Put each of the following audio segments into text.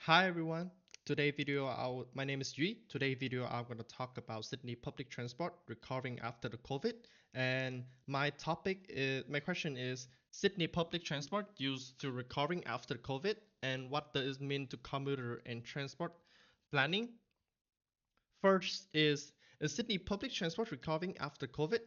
Hi everyone. My name is Yui. Today video I'm going to talk about Sydney public transport recovering after the COVID. And my question is Sydney public transport used to recovering after COVID, and what does it mean to commuter and transport planning? First is Sydney public transport recovering after COVID?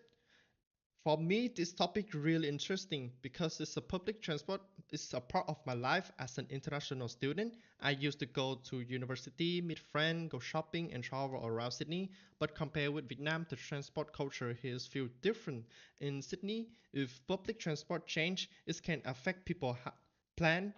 For me, this topic really interesting because it's a public transport. It's a part of my life as an international student. I used to go to university, meet friends, go shopping, and travel around Sydney. But compared with Vietnam, the transport culture here is feel different. In Sydney, if public transport change, it can affect people plan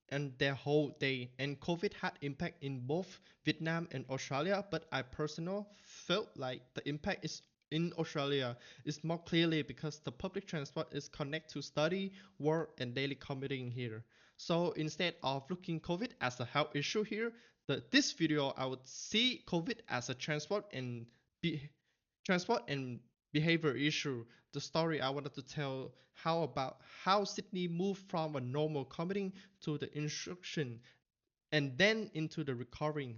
and their whole day. And COVID had impact in both Vietnam and Australia. But I personally felt like the impact is in Australia is more clearly because the public transport is connected to study, work, and daily commuting here. So instead of looking COVID as a health issue here, this video I would see COVID as a be, transport and behavior issue. The story I wanted to tell how Sydney moved from a normal commuting to the instruction and then into the recovering.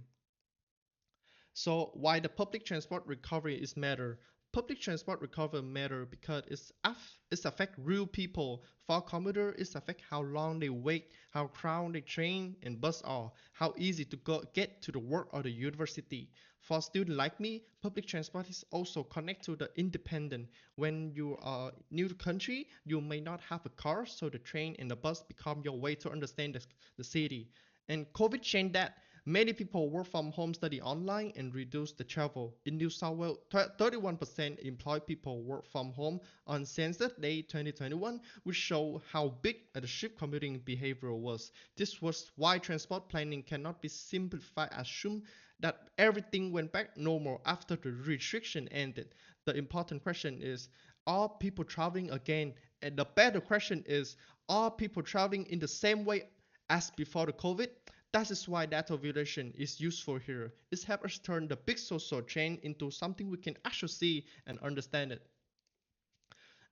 So why the public transport recovery is matter? Public transport recovery matter because it's affect real people. For commuter, it's affect how long they wait, how crowded train and bus are, how easy to get to the work or the university. For student like me, public transport is also connect to the independent. When you are new to country, you may not have a car, so the train and the bus become your way to understand the city. And COVID changed that. Many people work from home, study online, and reduce the travel. In New South Wales, 31% employed people work from home on Census Day 2021, which show how big the shift commuting behavior was. This was why transport planning cannot be simplified as assume that everything went back normal after the restriction ended. The important question is, are people traveling again? And the better question is, are people traveling in the same way as before the COVID? That is why data validation is useful here. It helps us turn the big social chain into something we can actually see and understand it.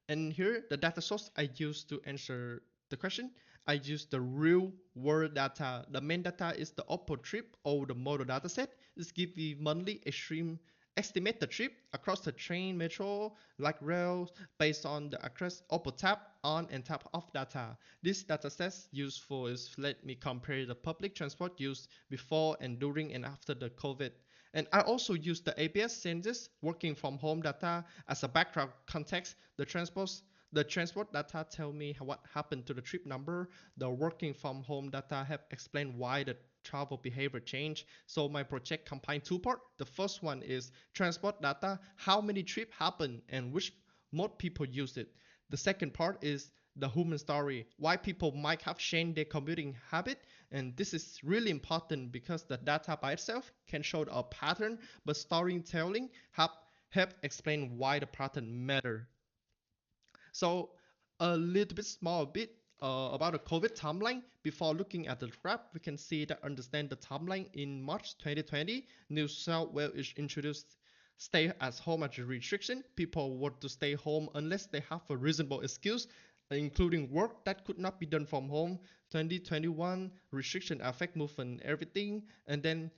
And here, the data source I use to answer the question, I use the real world data. The main data is the Oppo trip or the model dataset. This gives the monthly extreme estimate the trip across the train, metro, like rails, based on the across Oppo tap on and tap off data. This dataset useful is let me compare the public transport use before and during and after the COVID. And I also use the ABS census working from home data as a background context. The transport data tell me what happened to the trip number. The working from home data have explained why the travel behavior change. So my project combine two parts. The first one is transport data, how many trip happen and which mode people use it. The second part is the human story, why people might have changed their commuting habit. And this is really important because the data by itself can show a pattern, but storytelling help explain why the pattern matter. So a little bit small bit about the COVID timeline. Before looking at the graph, we can see that understand the timeline in March 2020, New South Wales introduced stay at home as a restriction. People were to stay home unless they have a reasonable excuse, including work that could not be done from home. 2021 restriction affect movement everything, and then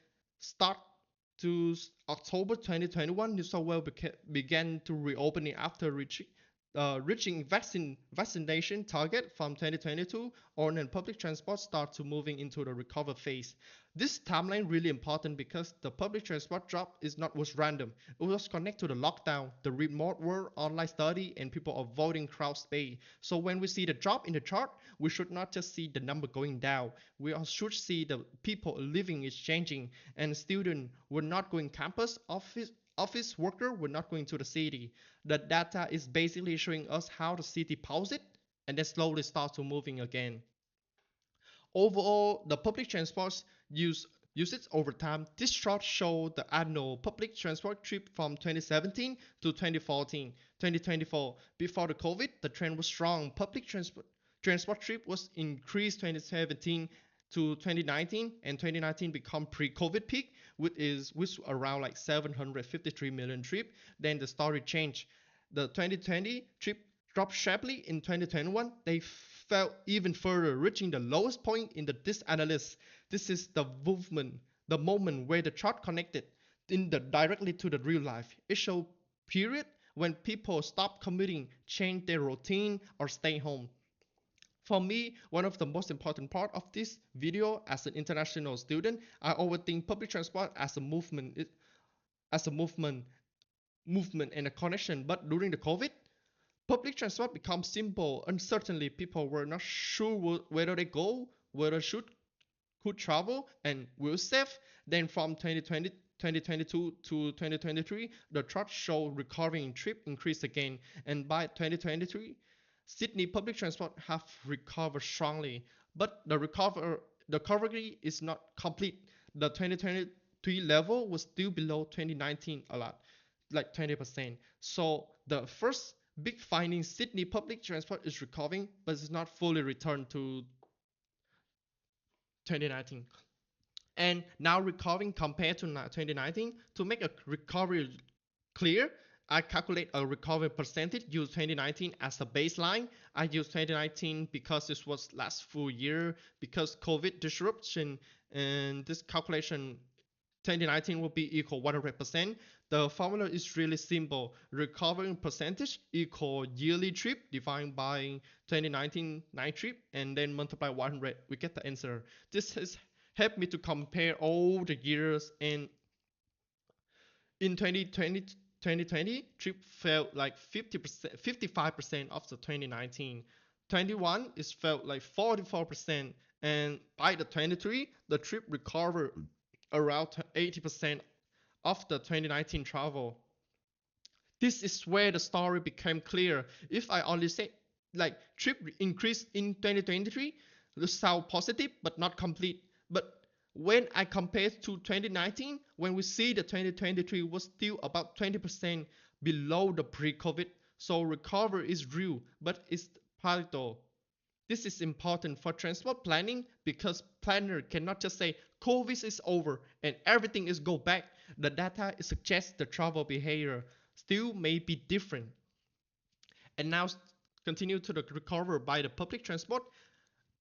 start to October 2021, New South Wales began to reopening after reaching vaccination target from 2022 on, and public transport start to moving into the recover phase. This timeline really important because the public transport drop is not was random. It was connected to the lockdown, the remote work, online study, and people avoiding crowd space. So when we see the drop in the chart, we should not just see the number going down. We also should see the people living is changing, and students were not going campus, office worker were not going to the city. The data is basically showing us how the city paused it and then slowly starts to moving again. Overall, the public transport use usage over time. This chart shows the annual public transport trip from 2017 to 2014, 2024. Before the COVID, the trend was strong. Public transport trip was increased 2017 to 2019, and 2019 become pre-COVID peak, which around like 753 million trip. Then the story changed. The 2020 trip dropped sharply in 2021. They fell even further, reaching the lowest point in this analysis. This is the movement, the moment where the chart connected directly to the real life. It shows period when people stop commuting, change their routine, or stay home. For me, one of the most important part of this video as an international student, I always think public transport as a movement and a connection. But during the COVID, public transport becomes simple. Uncertainly, people were not sure whether they go, whether should could travel, and will save. Then from 2022 to 2023, the trust showed recovering trip increased again, and by 2023, Sydney public transport have recovered strongly. But the recovery is not complete. The 2023 level was still below 2019 a lot, like 20%. So the first big finding, Sydney public transport is recovering, but it's not fully returned to 2019. And now recovering compared to 2019, to make a recovery clear, I calculate a recovery percentage, use 2019 as a baseline. I use 2019 because this was last full year, because COVID disruption, and this calculation 2019 will be equal 100%. The formula is really simple. Recovering percentage equal yearly trip divided by 2019 night trip and then multiply 100. We get the answer. This has helped me to compare all the years, and in 2020 trip felt like 50%, 55% of the 2019. 21 is felt like 44%, and by the 23 the trip recovered around 80% of the 2019 travel. This is where the story became clear. If I only say like trip increase in 2023, this sound positive but not complete. But when I compare to 2019, when we see the 2023 was still about 20% below the pre-COVID, so recovery is real, but it's partial. This is important for transport planning because planner cannot just say COVID is over and everything is go back. The data suggests the travel behavior still may be different. And now continue to the recover by the public transport.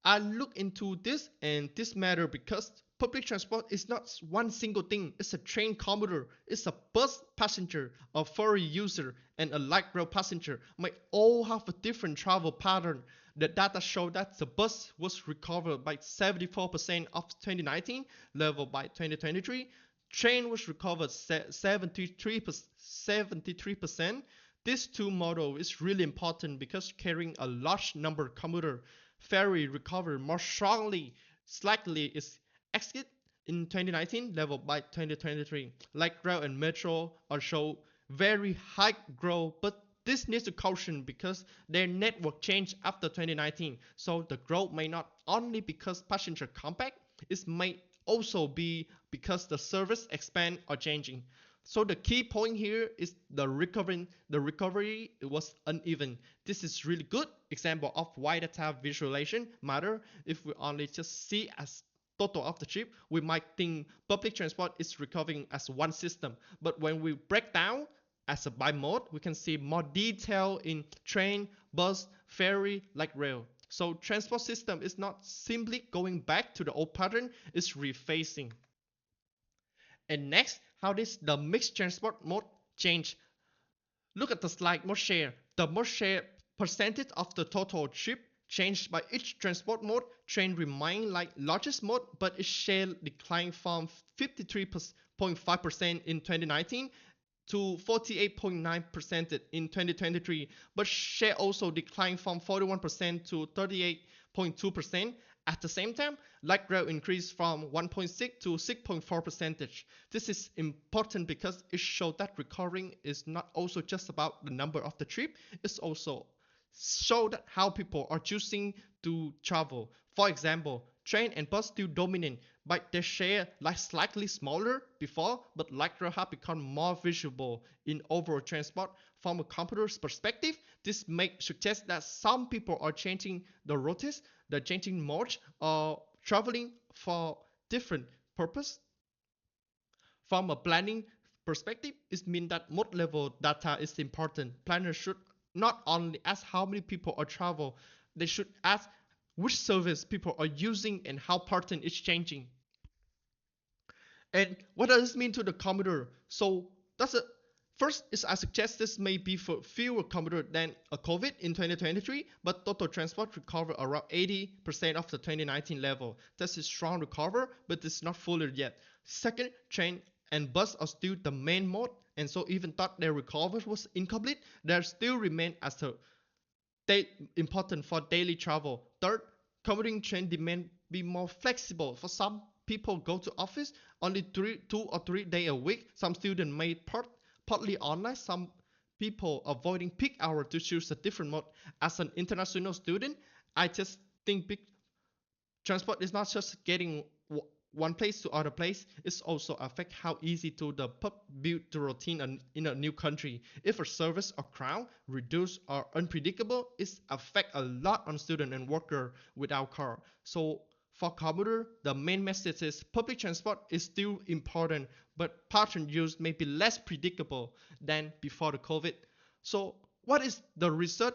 I look into this, and this matter because public transport is not one single thing. It's a train commuter, it's a bus passenger, a ferry user, and a light rail passenger might all have a different travel pattern. The data show that the bus was recovered by 74% of 2019 level by 2023. Train was recovered 73%. This two model is really important because carrying a large number of commuter. Ferry recovered more strongly, slightly is exit in 2019 level by 2023. Light rail and metro are show very high growth, but this needs to caution because their network changed after 2019. So the growth may not only because passenger compact, it may also be because the service expand or changing. So the key point here is the recovery was uneven. This is really good example of why data visualization matter. If we only just see as total of the trip, we might think public transport is recovering as one system. But when we break down as a by mode, we can see more detail in train, bus, ferry, like rail. So transport system is not simply going back to the old pattern, it's rephasing. And next, how does the mixed transport mode change? Look at the slide mode share. The mode share percentage of the total trip changed by each transport mode. Train remain like largest mode, but its share declined from 53.5% in 2019 to 48.9% in 2023, but share also declined from 41% to 38.2%. At the same time, light rail increased from 1.6 to 6.4%. This is important because it shows that recovering is not also just about the number of the trip, it's also show that how people are choosing to travel. For example, train and bus still dominate, but their share like slightly smaller before, but light rail have become more visible in overall transport. From a computer's perspective, this may suggest that some people are changing the routes, the changing modes, or traveling for different purpose. From a planning perspective, it means that mode level data is important. Planners should not only ask how many people are travel, they should ask which service people are using and how pattern is changing. And what does this mean to the commuter? So that's a first is I suggest this may be for fewer commuter than a COVID in 2023, but total transport recover around 80% of the 2019 level. That's a strong recover, but it's not fully yet. Second, train and bus are still the main mode, and so even though their recovery was incomplete, they still remain as a important for daily travel. Third, commuting train demand be more flexible. For some people go to office only 2 or 3 days a week. Some students may partly online. Some people avoiding peak hour to choose a different mode. As an international student, I just think big transport is not just getting one place to other place. It's also affect how easy to the pub build the routine in a new country. If a service or crowd reduced or unpredictable, it affect a lot on student and worker without car. So for commuter, the main message is public transport is still important, but pattern use may be less predictable than before the COVID. So what is the research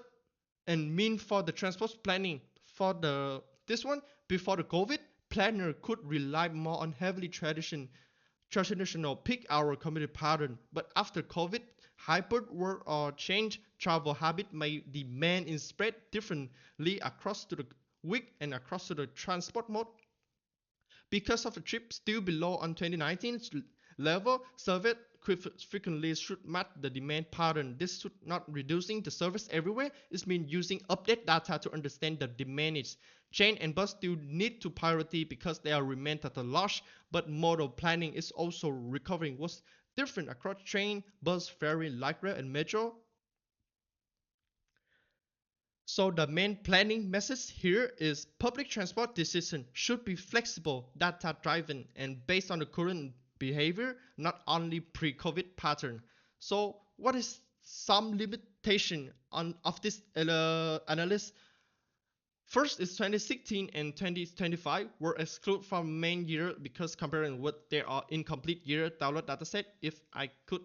and mean for the transport planning for the this one? Before the COVID, planner could rely more on heavily traditional peak hour commuting pattern, but after COVID, hybrid work or change travel habit may demand is spread differently across to the week and across to the transport mode. Because of the trip still below on 2019 level, survey frequently should match the demand pattern. This should not reducing the service everywhere. It means using update data to understand the demand is. Train and bus still need to priority because they are remain at a large, but model planning is also recovering. What's different across train, bus, ferry, light rail, and metro? So the main planning message here is public transport decision should be flexible, data driven, and based on the current behavior, not only pre-COVID pattern. So what is some limitation of this analysis? First is 2016 and 2025 were excluded from main year because comparing with their incomplete year download dataset. If I could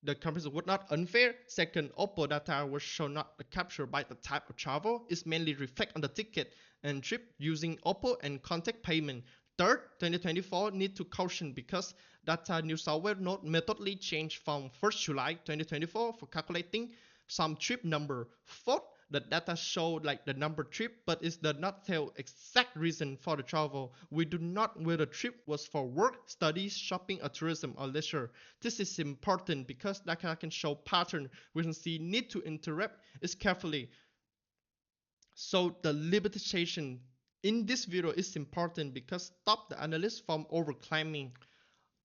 the comparison would not unfair. Second, Oppo data was shown not captured by the type of travel. It's mainly reflect on the ticket and trip using Oppo and contact payment. Third, 2024 need to caution because data New South Wales note methodically changed from 1st July 2024 for calculating some trip number. Fourth, the data show like the number trip, but it does not tell exact reason for the travel. We do not know whether the trip was for work, studies, shopping, or tourism or leisure. This is important because data can show pattern. We can see need to interrupt it carefully. So the limitation in this video is important because stop the analyst from overclaiming.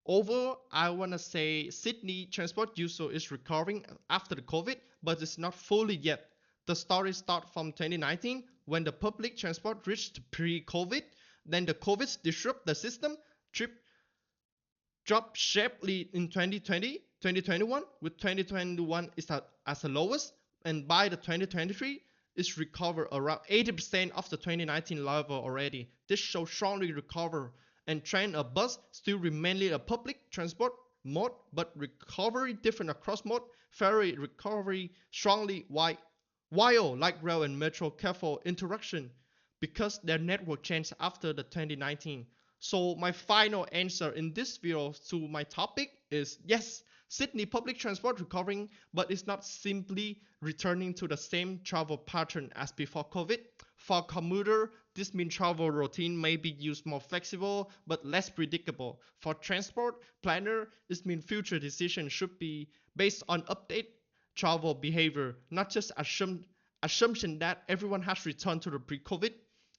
Overall, I wanna say Sydney transport user is recovering after the COVID, but it's not fully yet. The story starts from 2019 when the public transport reached pre-COVID. Then the COVID disrupt the system, trip dropped sharply in 2020, 2021, with 2021 is as the lowest, and by the 2023, it's recovered around 80% of the 2019 level already. This shows strongly recover, and train or bus still remain a public transport mode, but recovery different across mode. Ferry recovery strongly while light rail and metro careful interaction because their network changed after the 2019. So my final answer in this video to my topic is yes, Sydney public transport recovering, but it's not simply returning to the same travel pattern as before COVID. For commuter, this means travel routine may be used more flexible but less predictable. For transport planner, this means future decisions should be based on update travel behavior, not just assumption that everyone has returned to the pre-COVID.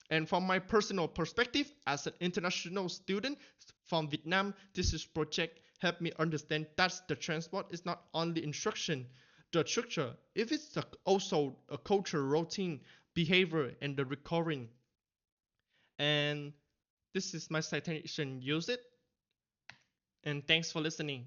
And from my personal perspective, as an international student from Vietnam, this is project helped me understand that the transport is not only instruction, the structure, if it's also a culture, routine, behavior, and the recurring. And this is my citation. Use it. And thanks for listening.